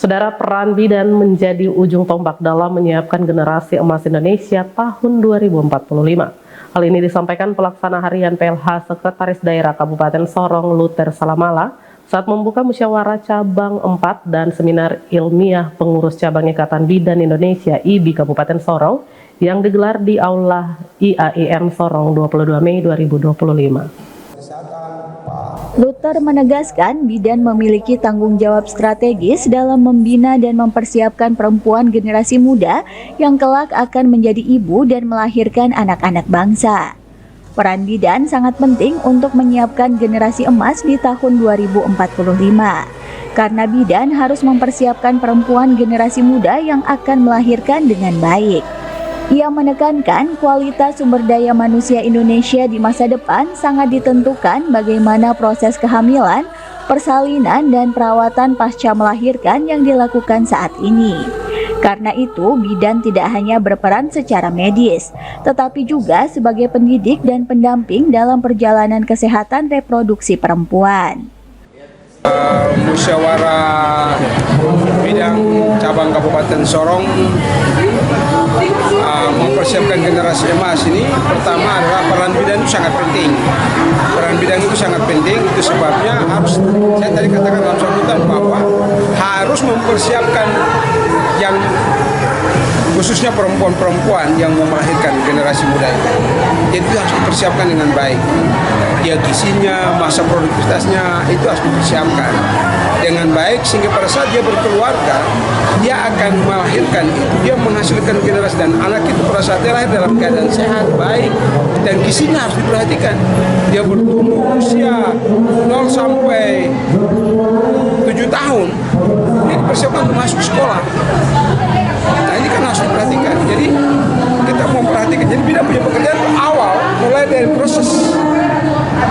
Saudara, peran bidan menjadi ujung tombak dalam menyiapkan generasi emas Indonesia tahun 2045. Hal ini disampaikan pelaksana harian PLH Sekretaris Daerah Kabupaten Sorong Luther Salamala saat membuka musyawarah cabang 4 dan seminar ilmiah pengurus cabang Ikatan Bidan Indonesia IBI Kabupaten Sorong yang digelar di Aula IAIN Sorong 22 Mei 2025. Luther menegaskan bidan memiliki tanggung jawab strategis dalam membina dan mempersiapkan perempuan generasi muda yang kelak akan menjadi ibu dan melahirkan anak-anak bangsa. Peran bidan sangat penting untuk menyiapkan generasi emas di tahun 2045, karena bidan harus mempersiapkan perempuan generasi muda yang akan melahirkan dengan baik. Ia menekankan kualitas sumber daya manusia Indonesia di masa depan sangat ditentukan bagaimana proses kehamilan, persalinan, dan perawatan pasca melahirkan yang dilakukan saat ini. Karena itu, bidan tidak hanya berperan secara medis, tetapi juga sebagai pendidik dan pendamping dalam perjalanan kesehatan reproduksi perempuan. Musyawarah bidang cabang Kabupaten Sorong mempersiapkan generasi emas ini, pertama adalah peran bidan itu sangat penting. Peran bidan itu sangat penting, itu sebabnya harus, saya tadi katakan dalam sambutan bahwa harus mempersiapkan yang khususnya perempuan-perempuan yang mau melahirkan generasi muda itu harus dipersiapkan dengan baik. Ya, gizinya, masa produktivitasnya itu harus dipersiapkan dengan baik sehingga pada saat dia berkeluarga dia akan melahirkan itu, dia menghasilkan generasi dan anak itu pada saat dia lahir dalam keadaan sehat, baik, dan gizinya harus diperhatikan. Dia bertumbuh usia 0 sampai 7 tahun, dia dipersiapkan untuk masuk sekolah. Nah, ini kan harus diperhatikan. Jadi kita mau perhatikan. Jadi bidan punya pekerjaan awal mulai dari proses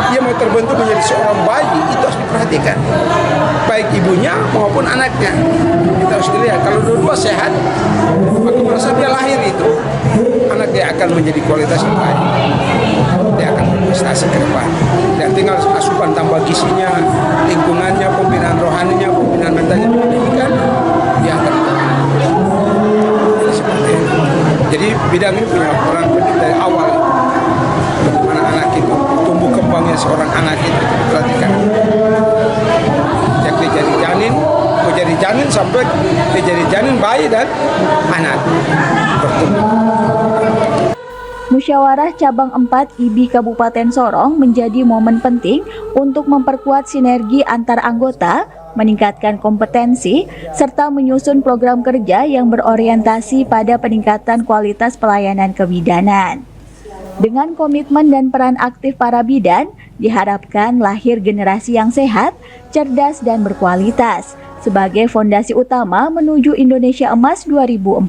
dia mau terbentuk menjadi seorang bayi itu harus diperhatikan, baik ibunya maupun anaknya. Kita harus dilihat kalau dua-dua sehat, maka pada saat dia lahir itu anak dia akan menjadi kualitas yang baik, dia akan berprestasi ke depan. Dan tinggal asupan tambah gizinya, lingkungannya, pembinaan rohaninya, pembinaan mentalnya diperhatikan, dia akan seperti itu. Jadi bidan ini punya peran penting dari awal. Bagaimana anak itu tumbuh kembangnya seorang anak itu diperhatikan. Sejak dia jadi janin, sampai dia jadi janin, bayi dan anak bertumbuh. Musyawarah Cabang 4 IBI Kabupaten Sorong menjadi momen penting untuk memperkuat sinergi antar anggota, meningkatkan kompetensi, serta menyusun program kerja yang berorientasi pada peningkatan kualitas pelayanan kebidanan. Dengan komitmen dan peran aktif para bidan, diharapkan lahir generasi yang sehat, cerdas, dan berkualitas sebagai fondasi utama menuju Indonesia Emas 2045.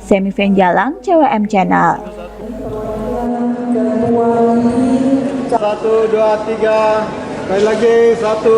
Semi Venjalang, CWM Channel. 1, 2, 3, sekali lagi 1,